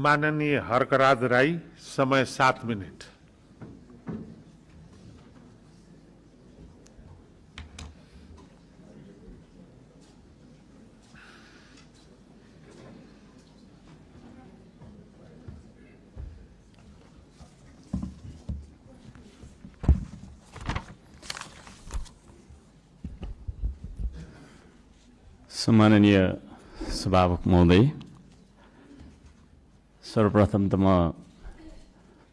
माननीय हर्कराज राई, समय 7 मिनट। सम्माननीय सभामुख महोदय, सर्वप्रथम त म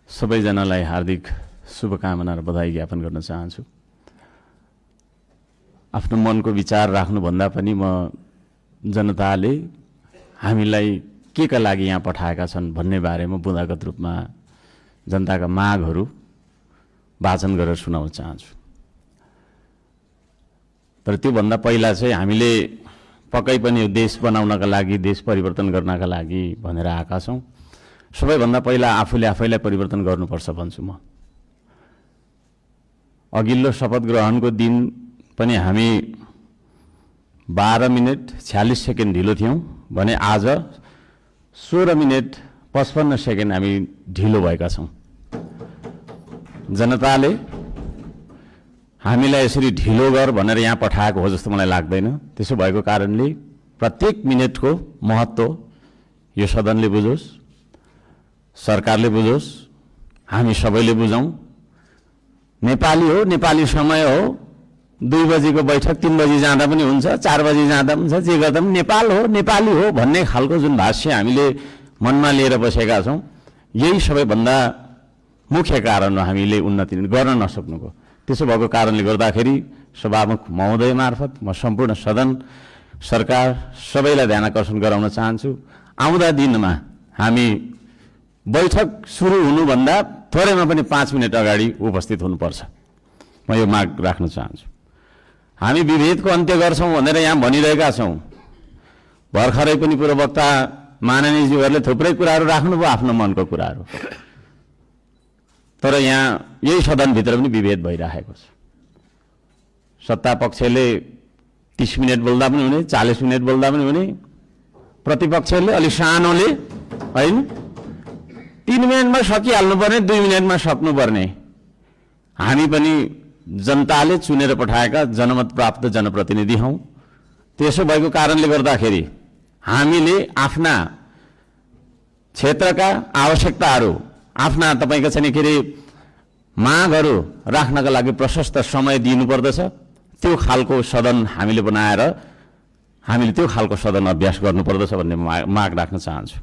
सबैजनालाई हार्दिक शुभकामना र बधाई ज्ञापन गर्न चाहन्छु। आफ्नो मनको विचार राख्नुभन्दा पनि म जनताले हामीलाई के का लागि यहाँ पठाएका छन् भन्ने बारेमा बुँदागत रूपमा जनताका मागहरू वाचन गरेर सुनाउन चाहन्छु। तर त्योभन्दा पहिला चाहिँ हामीले पक्कै पनि देश बनाउनका लागि, देश परिवर्तन गर्नका लागि भनेर आएका छौँ। सबैभन्दा पहिला आफूले आफैलाई परिवर्तन गर्नुपर्छ भन्छु म। अघिल्लो शपथ ग्रहणको दिन पनि हामी 12 मिनट 46 सेकेन्ड ढिलो थियौँ भने आज 16 मिनट 55 सेकेन्ड हामी ढिलो भएका छौँ। जनताले हामीलाई यसरी ढिलो गर भनेर यहाँ पठाएको हो जस्तो मलाई लाग्दैन। त्यसो भएको कारणले प्रत्येक मिनटको महत्त्व यो सदनले बुझोस्, सरकारले बुझोस्, हामी सबैले बुझौँ। नेपाली हो, नेपाली समय हो, 2 बजीको बैठक 3 बजी जाँदा पनि हुन्छ, 4 बजी जाँदा पनि हुन्छ, जे गर्दा पनि नेपाल हो, नेपाली हो भन्ने खालको जुन भाष्य हामीले मनमा लिएर बसेका छौँ, यही सबैभन्दा मुख्य कारण हो हामीले उन्नति गर्न नसक्नुको। त्यसो भएको कारणले गर्दाखेरि सभामुख महोदय मार्फत म सम्पूर्ण सदन, सरकार सबैलाई ध्यान आकर्षण गराउन चाहन्छु। आउँदा दिनमा हामी बैठक सुरु हुनुभन्दा थोरैमा पनि 5 मिनट अगाडि उपस्थित हुनुपर्छ, म यो माग राख्न चाहन्छु। हामी विभेदको अन्त्य गर्छौँ भनेर यहाँ भनिरहेका छौँ। भर्खरै पनि पूर्ववक्ता माननीयज्यूहरूले थुप्रै कुराहरू राख्नुभयो, आफ्नो मनको कुराहरू। तर यहाँ यही सदनभित्र पनि विभेद भइरहेको छ। सत्ता पक्षले 30 मिनट बोल्दा पनि हुने, 40 मिनट बोल्दा पनि हुने, प्रतिपक्षले अलि सानोले होइन 3 मिनटमा सकिहाल्नुपर्ने, 2 मिनटमा सक्नुपर्ने। हामी पनि जनताले चुनेर पठाएका जनमत प्राप्त जनप्रतिनिधि हौँ। त्यसो भएको कारणले गर्दाखेरि हामीले आफ्ना क्षेत्रका आवश्यकताहरू, आफ्ना तपाईको चाहिँ के अरे मागहरू राख्नका लागि प्रशस्त समय दिनुपर्दछ। त्यो खालको सदन हामीले बनाएर हामीले त्यो खालको सदन अभ्यास गर्नुपर्दछ भन्ने माग राख्न चाहन्छु।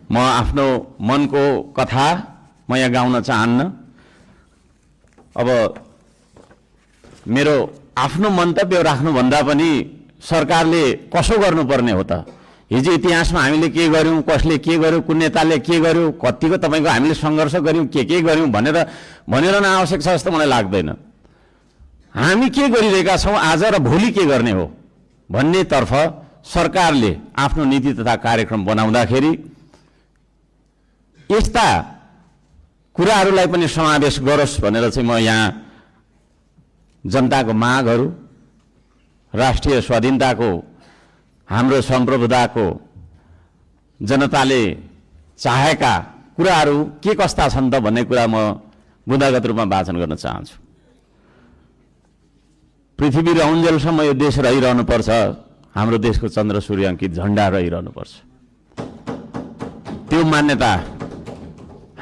म आफ्नो मनको कथा म यहाँ गाउन चाहन्न। अब मेरो आफ्नो मन्तव्य राख्नुभन्दा पनि सरकारले कसो गर्नुपर्ने हो त? हिजो इतिहासमा हामीले के गर्यौँ, कसले के गर्यो, कुन नेताले के गर्यो, कतिको तपाईँको हामीले सङ्घर्ष गर्यौँ, के गर्यौँ भनेर आवश्यक छ जस्तो मलाई लाग्दैन। हामी के गरिरहेका छौँ आज र भोलि के गर्ने हो भन्नेतर्फ सरकारले आफ्नो नीति तथा कार्यक्रम बनाउँदाखेरि यस्ता कुराहरूलाई पनि समावेश गरोस् भनेर चाहिँ म यहाँ जनताको मागहरू, राष्ट्रिय स्वाधीनताको, हाम्रो सम्प्रभुताको, जनताले चाहेका कुराहरू के कस्ता छन् त भन्ने कुरा म बुँदागत रूपमा वाचन गर्न चाहन्छु। पृथ्वी रहन्जेलसम्म यो देश रहिरहनुपर्छ, हाम्रो देशको चन्द्र सूर्य अङ्कित झण्डा रहिरहनुपर्छ। त्यो मान्यता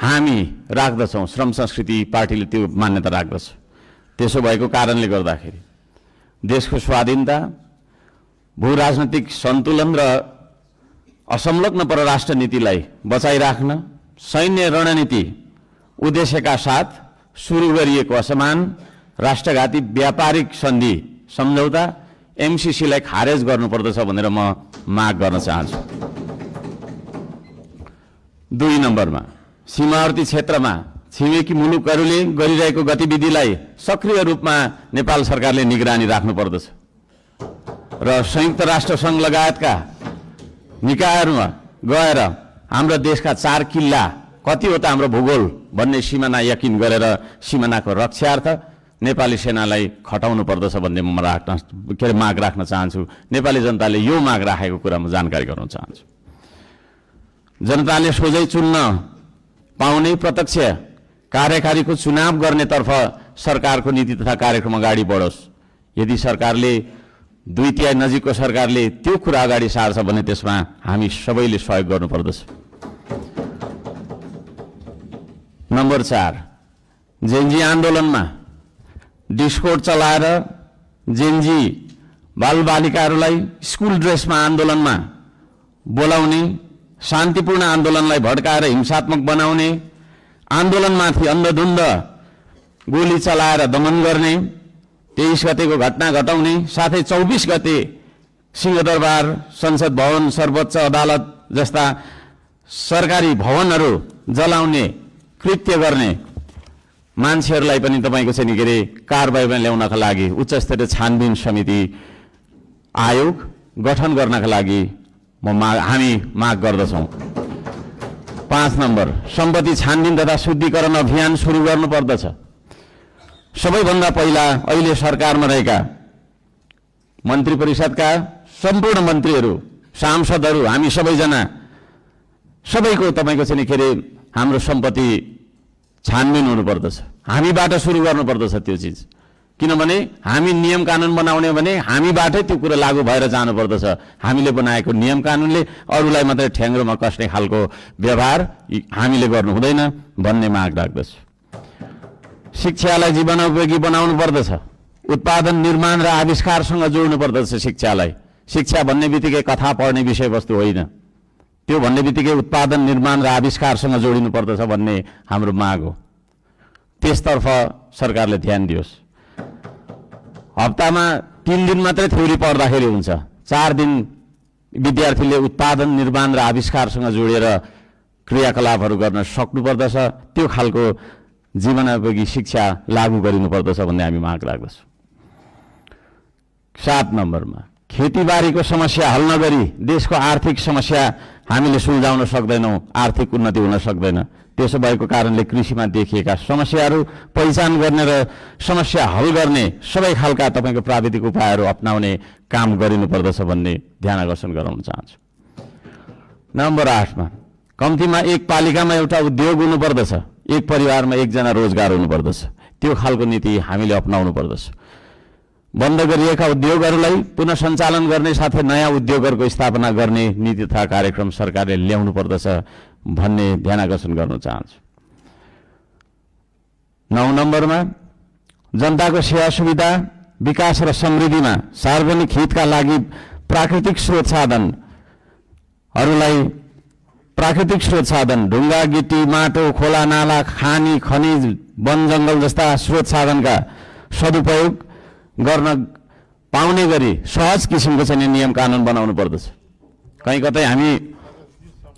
हामी राख्दछौँ, श्रम संस्कृति पार्टीले त्यो मान्यता राख्दछ। त्यसो भएको कारणले गर्दाखेरि देशको स्वाधीनता, भू राजनैतिक सन्तुलन र असंलग्न परराष्ट्र नीतिलाई बचाइराख्न सैन्य रणनीति उद्देश्यका साथ सुरु गरिएको असमान राष्ट्रघाती व्यापारिक सन्धि सम्झौता एमसीसीलाई खारेज गर्नुपर्दछ भनेर म माग गर्न चाहन्छु। 2 नम्बरमा सीमावर्ती क्षेत्रमा छिमेकी मुलुकहरूले गरिरहेको गतिविधिलाई सक्रिय रूपमा नेपाल सरकारले निगरानी राख्नुपर्दछ र संयुक्त राष्ट्र सङ्घ लगायतका निकायहरूमा गएर हाम्रो देशका 4 किल्ला कतिवटा हाम्रो भूगोल भन्ने सिमाना यकिन गरेर सिमानाको रक्षार्थ नेपाली सेनालाई खटाउनु पर्दछ भन्ने म माग राख्न चाहन्छु। नेपाली जनताले यो माग राखेको कुरा म जानकारी गराउन चाहन्छु। जनताले सोझै चुन्न पाउने प्रत्यक्ष कार्यकारीको चुनाव गर्नेतर्फ सरकारको नीति तथा कार्यक्रम अगाडि बढोस्। यदि सरकारले 2/3 नजिकको सरकारले त्यो कुरा अगाडि सार्छ भने त्यसमा हामी सबैले सहयोग गर्नुपर्दछ। नम्बर 4, जेनजी आन्दोलनमा डिस्कोड चलाएर जेनजी बालबालिकाहरूलाई स्कुल ड्रेसमा आन्दोलनमा बोलाउने, शान्तिपूर्ण आन्दोलनलाई भड्काएर हिंसात्मक बनाउने, आन्दोलनमाथि अन्धधुन्ध गोली चलाएर दमन गर्ने, 23 गतेको घटना घटाउने, साथै 24 गते सिंहदरबार, संसद भवन, सर्वोच्च अदालत जस्ता सरकारी भवनहरू जलाउने कृत्य गर्ने मान्छेहरूलाई पनि तपाईँको चाहिँ के अरे कारबाहीमा ल्याउनका लागि उच्चस्तरीय छानबिन समिति आयोग गठन गर्नका लागि हामी माग गर्दछौँ। 5 नम्बर, सम्पत्ति छानबिन तथा शुद्धिकरण अभियान सुरु गर्नुपर्दछ। सबैभन्दा पहिला अहिले सरकारमा रहेका मन्त्री परिषदका सम्पूर्ण मन्त्रीहरू, सांसदहरू, हामी सबैजना सबैको तपाईँको चाहिँ के अरे हाम्रो सम्पत्ति छानबिन हुनुपर्दछ। हामीबाट सुरु गर्नुपर्दछ त्यो चिज, किनभने हामी नियम कानुन बनाउने भने हामीबाटै त्यो कुरा लागू भएर जानुपर्दछ। हामीले बनाएको नियम कानुनले अरूलाई मात्रै ठ्याङ्ग्रोमा कस्ने खालको व्यवहार हामीले गर्नु हुँदैन भन्ने माग राख्दछु। शिक्षालाई जीवनोपयोगी बनाउनु पर्दछ। उत्पादन, निर्माण र आविष्कारसँग जोड्नु पर्दछ शिक्षालाई। शिक्षा भन्ने बित्तिकै कथा पढ्ने विषयवस्तु होइन, त्यो भन्ने बित्तिकै उत्पादन, निर्माण र आविष्कारसँग जोडिनु पर्दछ भन्ने हाम्रो माग हो। त्यसतर्फ सरकारले ध्यान दियोस्। हप्तामा 3 दिन मात्रै थ्योरी पढ्दाखेरि हुन्छ, 4 दिन विद्यार्थीले उत्पादन, निर्माण र आविष्कारसँग जोडेर क्रियाकलापहरू गर्न सक्नुपर्दछ। त्यो खालको जीवनोपयोगी शिक्षा लागू गरिनुपर्दछ भन्ने हामी माग राख्दछौँ। 7 नम्बरमा, खेतीबारीको समस्या हल नगरी देशको आर्थिक समस्या हामीले सुल्झाउन सक्दैनौँ, आर्थिक उन्नति हुन सक्दैन। त्यसो भएको कारणले कृषिमा देखिएका समस्याहरू पहिचान गर्ने र समस्या हल गर्ने सबै खालका तपाईँको प्राविधिक उपायहरू अपनाउने काम गरिनुपर्दछ भन्ने ध्यान आकर्षण गराउन चाहन्छु। नम्बर 8मा, कम्तीमा एक पालिकामा एउटा उद्योग हुनुपर्दछ, एक परिवारमा एकजना रोजगार हुनुपर्दछ। त्यो खालको नीति हामीले अपनाउनु पर्दछ। बन्द गरिएका उद्योगहरूलाई पुनः सञ्चालन गर्ने साथै नयाँ उद्योगहरूको स्थापना गर्ने नीति तथा कार्यक्रम सरकारले ल्याउनु पर्दछ भन्ने ध्यान आकर्षण गर्न चाहन्छु। 9 नम्बरमा, जनताको सेवा सुविधा, विकास र समृद्धिमा सार्वजनिक हितका लागि प्राकृतिक स्रोत साधन ढुङ्गा, गिटी, माटो, खोला, नाला, खानी, खनिज, वन जङ्गल जस्ता स्रोत साधनका सदुपयोग गर्न पाउने गरी सहज किसिमको चाहिँ नियम कानुन बनाउनु पर्दछ। कहीँ कतै हामी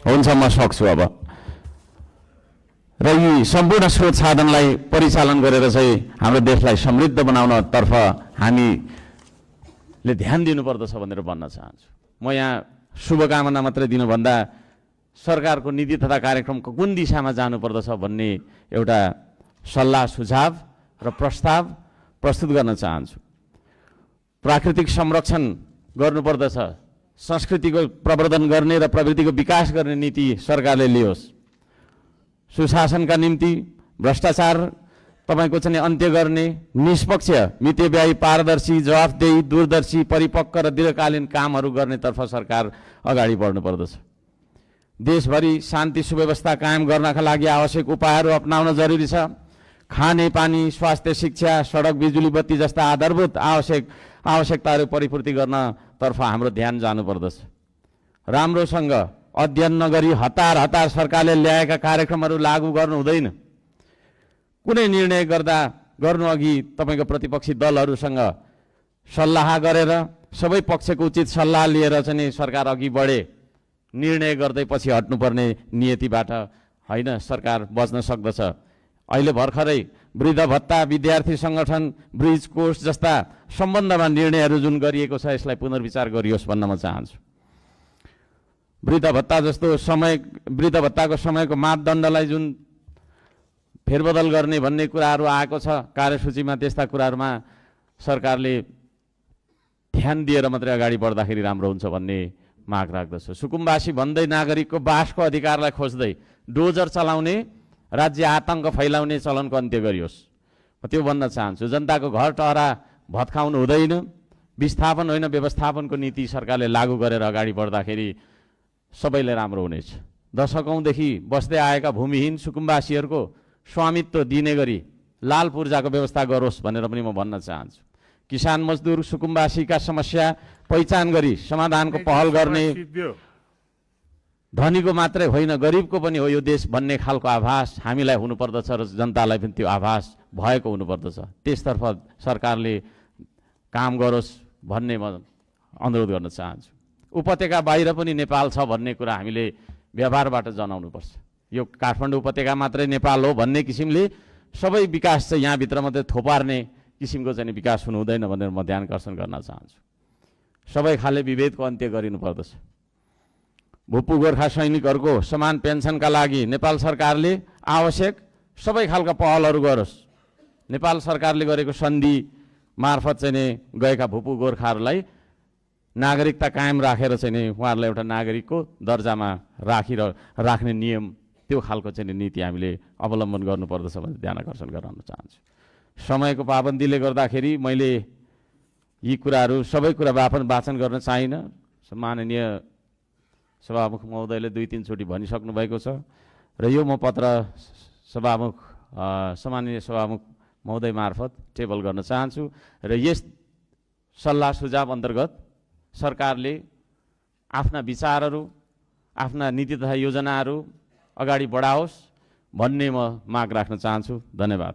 हुन्छ म सक्छु अब र यी सम्पूर्ण स्रोत साधनलाई परिचालन गरेर चाहिँ हाम्रो देशलाई समृद्ध बनाउनतर्फ हामीले ध्यान दिनुपर्दछ भनेर भन्न चाहन्छु। म यहाँ शुभकामना मात्रै दिनुभन्दा सरकारको नीति तथा कार्यक्रमको कुन दिशामा जानुपर्दछ भन्ने एउटा सल्लाह सुझाव र प्रस्ताव प्रस्तुत गर्न चाहन्छु। प्राकृतिक संरक्षण गर्नुपर्दछ, संस्कृतिको प्रवर्धन गर्ने र प्रवृत्तिको विकास गर्ने नीति सरकारले लियोस्। सुशासनका निम्ति भ्रष्टाचार तपाईँको चाहिँ अन्त्य गर्ने, निष्पक्ष, मितव्ययी, पारदर्शी, जवाफदेही, दूरदर्शी, परिपक्व र दीर्घकालीन कामहरू गर्नेतर्फ सरकार अगाडि बढ्नुपर्दछ। देशभरि शान्ति सुव्यवस्था कायम गर्नका लागि आवश्यक उपायहरू अपनाउन जरुरी छ। खाने पानी, स्वास्थ्य, शिक्षा, सडक, बिजुली बत्ती जस्ता आधारभूत आवश्यकताहरू परिपूर्ति गर्नतर्फ हाम्रो ध्यान जानुपर्दछ। राम्रोसँग अध्ययन नगरी हतार सरकारले ल्याएका कार्यक्रमहरू लागू गर्नु हुँदैन। कुनै निर्णय गर्नु अघि तपाईँको प्रतिपक्षी दलहरूसँग सल्लाह गरेर सबै पक्षको उचित सल्लाह लिएर चाहिँ सरकार अघि बढे। निर्णय गर्दै पछि हट्नुपर्ने नियतिबाट होइन सरकार बच्न सक्दछ। अहिले भर्खरै वृद्ध भत्ता, विद्यार्थी सङ्गठन, ब्रिज कोर्स जस्ता सम्बन्धमा निर्णयहरू जुन गरिएको छ यसलाई पुनर्विचार गरियोस् भन्न म चाहन्छु। वृद्ध भत्ताको समयको मापदण्डलाई जुन फेरबदल गर्ने भन्ने कुराहरू आएको छ कार्यसूचीमा, त्यस्ता कुराहरूमा सरकारले ध्यान दिएर मात्रै अगाडि बढ्दाखेरि राम्रो हुन्छ भन्ने माग राख्दछु। सुकुम्बासी भन्दै नागरिकको बासको अधिकारलाई खोज्दै डोजर चलाउने, राज्य आतङ्क फैलाउने चलनको अन्त्य गरियोस्। म त्यो भन्न चाहन्छु। जनताको घर टहरा भत्काउनु हुँदैन। विस्थापन होइन, व्यवस्थापनको नीति सरकारले लागू गरेर अगाडि बढ्दाखेरि सबैले राम्रो हुनेछ। दशकौँदेखि बस्दै आएका भूमिहीन सुकुम्बासीहरूको स्वामित्व दिने गरी लाल पूर्जाको व्यवस्था गरोस् भनेर पनि म भन्न चाहन्छु। किसान मजदुर सुकुम्बासीका समस्या पहिचान गरी समाधानको पहल गर्ने, धनीको मात्रै होइन गरिबको पनि हो यो देश भन्ने खालको आभास हामीलाई हुनुपर्दछ र जनतालाई पनि त्यो आभास भएको हुनुपर्दछ। त्यसतर्फ सरकारले काम गरोस् भन्ने म अनुरोध गर्न चाहन्छु। उपत्यका बाहिर पनि नेपाल छ भन्ने कुरा हामीले व्यवहारबाट जनाउनुपर्छ। यो काठमाडौँ उपत्यका मात्रै नेपाल हो भन्ने किसिमले सबै विकास चाहिँ यहाँभित्र मात्रै थोपार्ने किसिमको चाहिँ विकास हुनु हुँदैन भनेर म ध्यान आकर्षण गर्न चाहन्छु। सबै खाले विभेदको अन्त्य गरिनुपर्दछ। भूपू गोर्खा सैनिकहरूको समान पेन्सनका लागि नेपाल सरकारले आवश्यक सबै खालका पहलहरू गरोस्। नेपाल सरकारले गरेको सन्धि मार्फत चाहिँ नि गएका भूपू गोर्खाहरूलाई नागरिकता कायम राखेर चाहिँ नि उहाँहरूलाई एउटा नागरिकको दर्जामा राख्ने नियम, त्यो खालको चाहिँ नीति हामीले अवलम्बन गर्नुपर्दछ भनेर ध्यान आकर्षण गराउन चाहन्छु। समयको पाबन्दीले गर्दाखेरि मैले यी कुराहरू सबै कुरा वाचन गर्न चाहिनँ। माननीय सभामुख महोदयले 2-3 चोटि भनिसक्नु भएको छ र यो म पत्र सम्माननीय सभामुख महोदय मार्फत टेबल गर्न चाहन्छु र यस सल्लाह सुझाव अन्तर्गत सरकारले आफ्ना विचारहरू, आफ्ना नीति तथा योजनाहरू अगाडि बढाओस् भन्ने म माग राख्न चाहन्छु। धन्यवाद।